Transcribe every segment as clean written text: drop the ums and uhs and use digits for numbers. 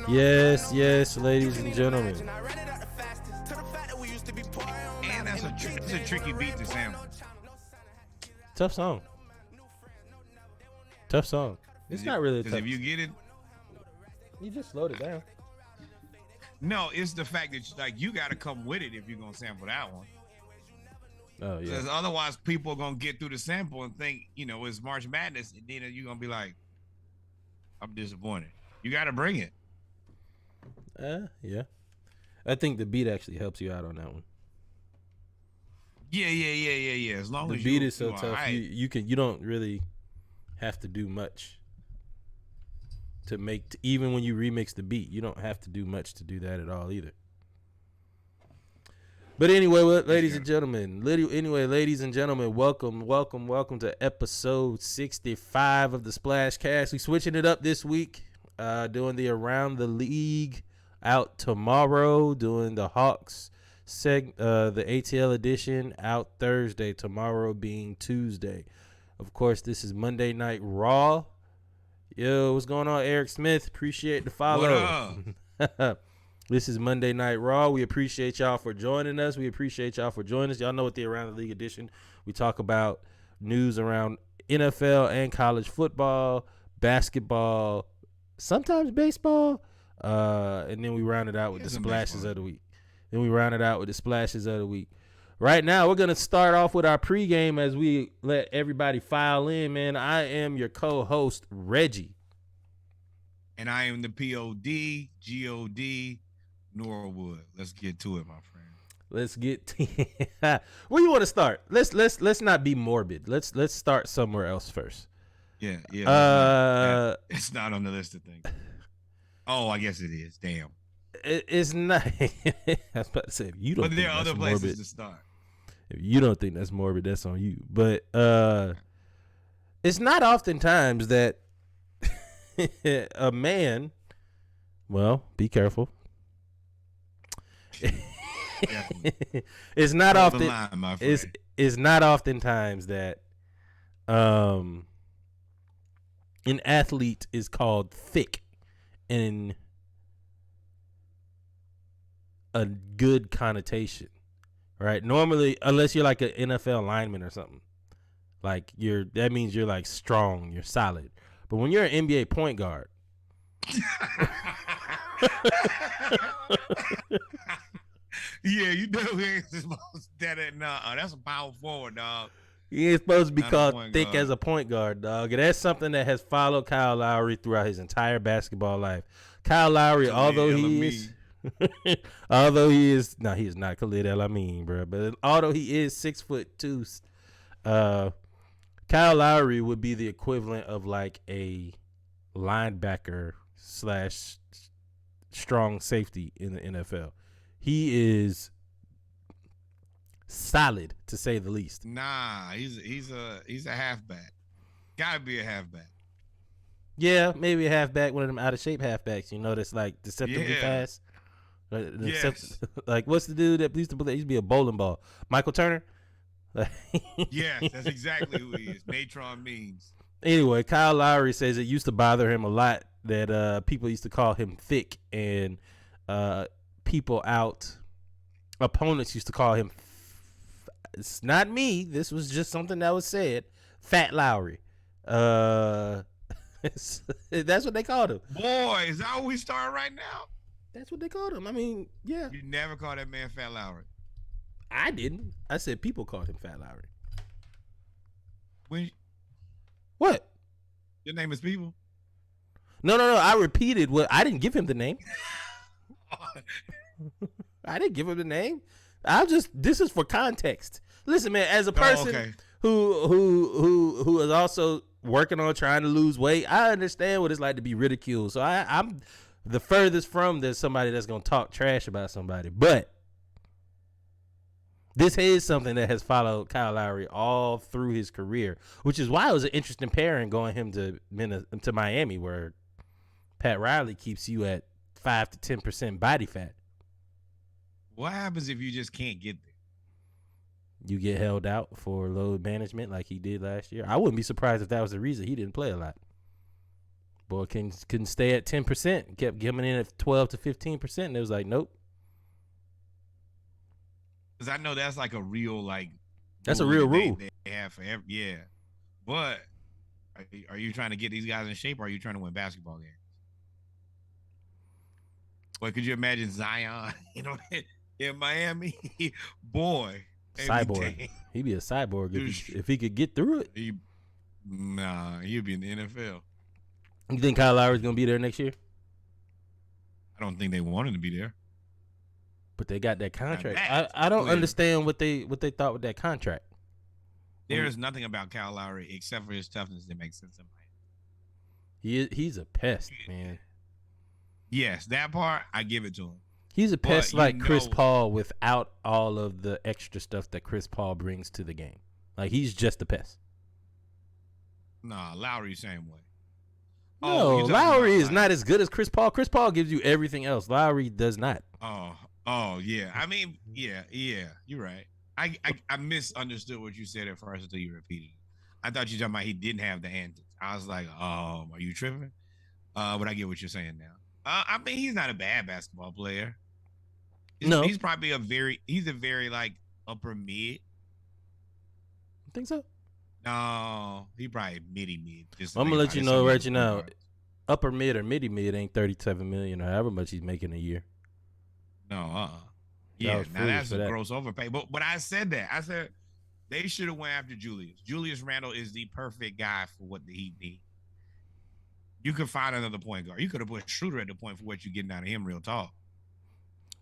Yes, yes, ladies and gentlemen. And that's a tricky beat to sample. Tough song. Tough song. It's not really tough. If you get it, you just slowed it down. No, it's the fact that you got to come with it if you're gonna sample that one. Oh yeah. Because otherwise, people are gonna get through the sample and think it's March Madness, and then you're gonna be like, I'm disappointed. You got to bring it. Yeah. I think the beat actually helps you out on that one. Yeah. As long as the beat is so tough, right. you don't really have to do much to make. Even when you remix the beat, you don't have to do much to do that at all either. But anyway, ladies and gentlemen, welcome to episode 65 of the Splash Cast. We switching it up this week, doing the Around the League out tomorrow, doing the Hawks the ATL edition out Thursday, tomorrow being Tuesday. Of course, this is Monday Night Raw. Yo, what's going on, Eric Smith? Appreciate the follow. What up? This is Monday Night Raw. We appreciate y'all for joining us. Y'all know what the Around the League edition. We talk about news around NFL and college football, basketball, sometimes baseball, and then we round it out with the splashes of the week. Right now, we're going to start off with our pregame as we let everybody file in, man. I am your co-host, Reggie. And I am the POD, GOD, Norwood. Let's get to it, my friend. Let's get where you want to start? Let's not be morbid. Let's start somewhere else first. Yeah. It's not on the list of things. Oh, I guess it is. Damn. It's not. I was about to say, if you don't. But there are other places morbid, to start. If you don't think that's morbid, that's on you. But it's not oftentimes that a man. Well, be careful. It's not often. It's not oftentimes that an athlete is called thick in a good connotation, right? Normally, unless you're like an NFL lineman or something, like that means you're like strong, you're solid. But when you're an NBA point guard, yeah, you know he ain't supposed to. That's a power forward, dog. He ain't supposed to be called thick as a point guard, dog. And that's something that has followed Kyle Lowery throughout his entire basketball life. Kyle Lowery, although he is not Khalid El Amin, bro. But although he is 6'2", Kyle Lowery would be the equivalent of like a linebacker / strong safety in the NFL. He is solid, to say the least. Nah, he's a halfback. Gotta be a halfback. Yeah, maybe a halfback, one of them out of shape halfbacks. That's like deceptively fast. Yes. Like what's the dude that used to play? He used to be a bowling ball. Michael Turner. Yes, that's exactly who he is. Natron Means. Anyway, Kyle Lowery says it used to bother him a lot that people used to call him thick, and opponents used to call him. It's not me. This was just something that was said. Fat Lowry. That's what they called him. Boy, is that how we start right now? That's what they called him. I mean, yeah. You never called that man Fat Lowry. I didn't. I said people called him Fat Lowry. What? Your name is people? No. I repeated what. I didn't give him the name. I didn't give him the name. This is for context. Listen, man, as a person who is also working on trying to lose weight, I understand what it's like to be ridiculed. So I'm the furthest from there's somebody that's going to talk trash about somebody. But this is something that has followed Kyle Lowery all through his career, which is why it was an interesting pairing going him to Miami, where Pat Riley keeps you at 5 to 10% body fat. What happens if you just can't get there? You get held out for load management like he did last year. I wouldn't be surprised if that was the reason he didn't play a lot. Boy, couldn't stay at 10%. Kept giving in at 12 to 15%. And it was like, nope. Because I know that's like a real that's a real rule. They have for every, yeah. But are you trying to get these guys in shape, or are you trying to win basketball games? Boy, could you imagine Zion, in Miami? Boy, cyborg. He'd be a cyborg if he could get through it. He'd be in the NFL. You think Kyle Lowery's gonna be there next year? I don't think they want him to be there. But they got that contract. I don't understand what they thought with that contract. There is nothing about Kyle Lowery except for his toughness that makes sense in Miami. He's a pest, man. Yes, that part, I give it to him. He's a pest like Chris Paul without all of the extra stuff that Chris Paul brings to the game. Like, he's just a pest. Nah, Lowry same way. No, Lowry is not as good as Chris Paul. Chris Paul gives you everything else. Lowry does not. Oh, yeah. I mean, yeah, you're right. I misunderstood what you said at first until you repeated it. I thought you were talking about he didn't have the antics. I was like, are you tripping? But I get what you're saying now. I mean, he's not a bad basketball player. He's probably a very like upper mid. You think so? No, he probably mid. I'm gonna let you know right now. Upper mid or midi mid ain't $37 million or however much he's making a year. No, yeah, now that's a gross overpay. But I said that. I said they should have went after Julius. Julius Randle is the perfect guy for what the Heat need. You could find another point guard. You could have put Schroeder at the point for what you're getting out of him, real talk.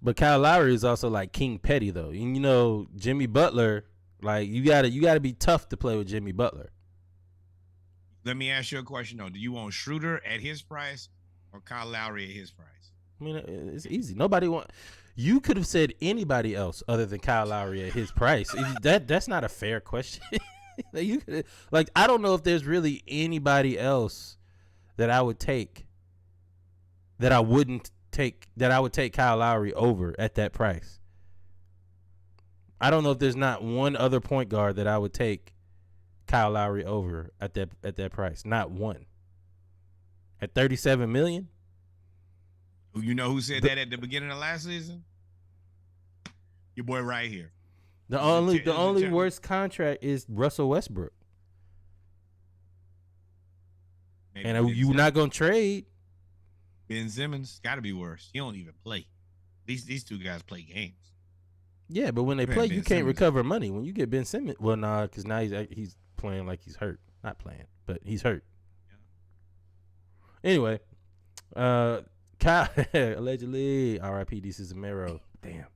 But Kyle Lowery is also like King Petty, though. And, Jimmy Butler, like, you gotta be tough to play with Jimmy Butler. Let me ask you a question, though. Do you want Schroeder at his price or Kyle Lowery at his price? I mean, it's easy. You could have said anybody else other than Kyle Lowery at his price. That's not a fair question. I don't know if there's really anybody else that I would take that I wouldn't take, that I would take Kyle Lowery over at that price. I don't know if there's not one other point guard that I would take Kyle Lowery over at that price. Not one. At $37 million? You know who said that at the beginning of last season? Your boy right here. The only worst contract is Russell Westbrook. Maybe and you're not gonna trade Ben Simmons. Got to be worse. He don't even play. These two guys play games. Yeah, but when they play, you can't recover money. When you get Ben Simmons, well, nah, because now he's playing like he's hurt. Not playing, but he's hurt. Yeah. Anyway, Kyle allegedly R.I.P. This is Zamero. Damn.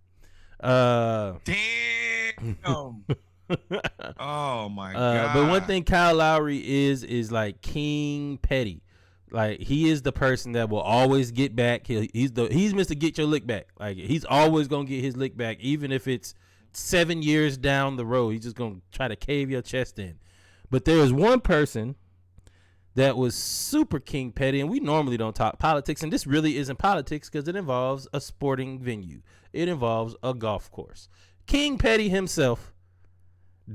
Oh my god. But one thing Kyle Lowery is like King Petty. Like, he is the person that will always get back. He's Mr. Get Your Lick Back. Like, he's always gonna get his lick back, even if it's 7 years down the road. He's just gonna try to cave your chest in. But there is one person that was super King Petty, and we normally don't talk politics, and this really isn't politics because it involves a sporting venue. It involves a golf course. King Petty himself,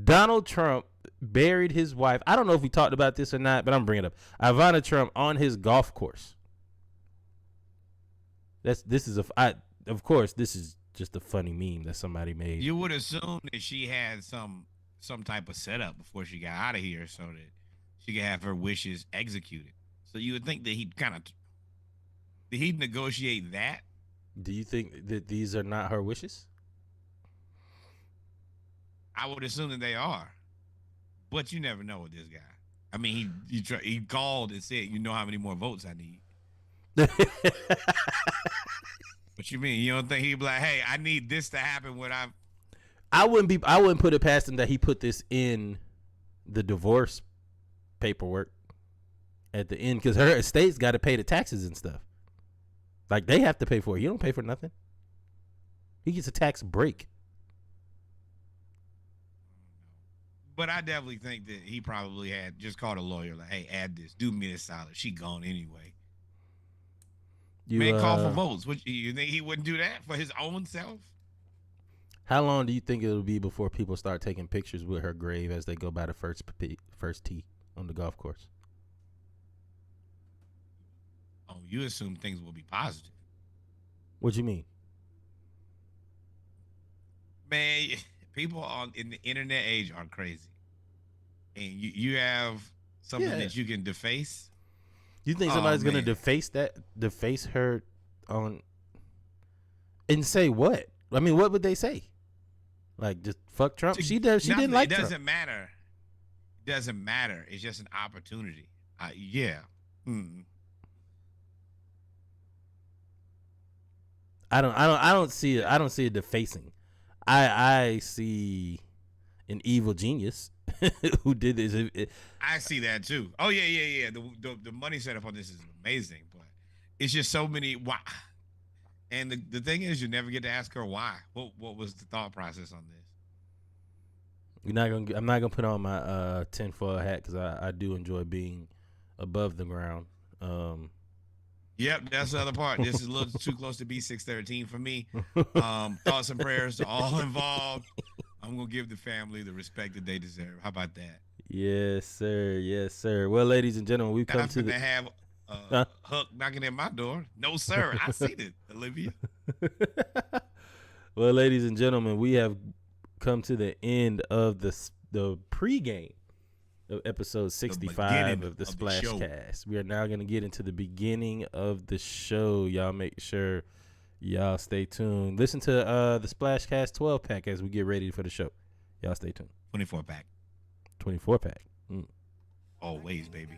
Donald Trump, buried his wife. I don't know if we talked about this or not, but I'm bringing it up. Ivana Trump on his golf course. This is just a funny meme that somebody made. You would assume that she had some type of setup before she got out of here so that she could have her wishes executed. So you would think that did he negotiate that? Do you think that these are not her wishes? I would assume that they are. But you never know with this guy. I mean, he called and said, "You know how many more votes I need." What you mean? You don't think he'd be like, "Hey, I need this to happen when I'm..." I wouldn't put it past him that he put this in the divorce paperwork at the end, because her estate's got to pay the taxes and stuff. Like, they have to pay for it. You don't pay for nothing. He gets a tax break. But I definitely think that he probably had just called a lawyer like, "Hey, add this. Do me this solid. She gone anyway." Man, call for votes. You think he wouldn't do that for his own self? How long do you think it'll be before people start taking pictures with her grave as they go by the first tee on the golf course? Oh, you assume things will be positive. What you mean? Man, people on in the internet age are crazy. And you have something Yeah. that you can deface. You think Oh somebody's gonna man. deface her on and say what? I mean, what would they say? Like just fuck Trump? She does. She didn't Nothing. It like Trump. doesn't matter. It doesn't matter. It's just an opportunity. Yeah. Mm. I don't see it. I don't see it defacing. I see an evil genius who did this. I see that too. Oh yeah. The money setup on this is amazing, but it's just so many why. And the thing is, you never get to ask her why. What was the thought process on this? You're not gonna. I'm not gonna put on my tinfoil hat because I do enjoy being above the ground. Yep, that's the other part. This is a little too close to B613 for me. Thoughts and prayers to all involved. I'm gonna give the family the respect that they deserve. How about that? Yes, sir. Yes, sir. Well, ladies and gentlemen, we come Not to the. finna have Huck knocking at my door. No, sir. I seen it, Olivia. Well, ladies and gentlemen, we have come to the end of the pregame of episode 65 of the Splash Cast. We are now going to get into the beginning of the show. Y'all make sure y'all stay tuned. Listen to the Splash Cast 12 pack as we get ready for the show. Y'all stay tuned. 24 pack. 24 pack. Always, baby.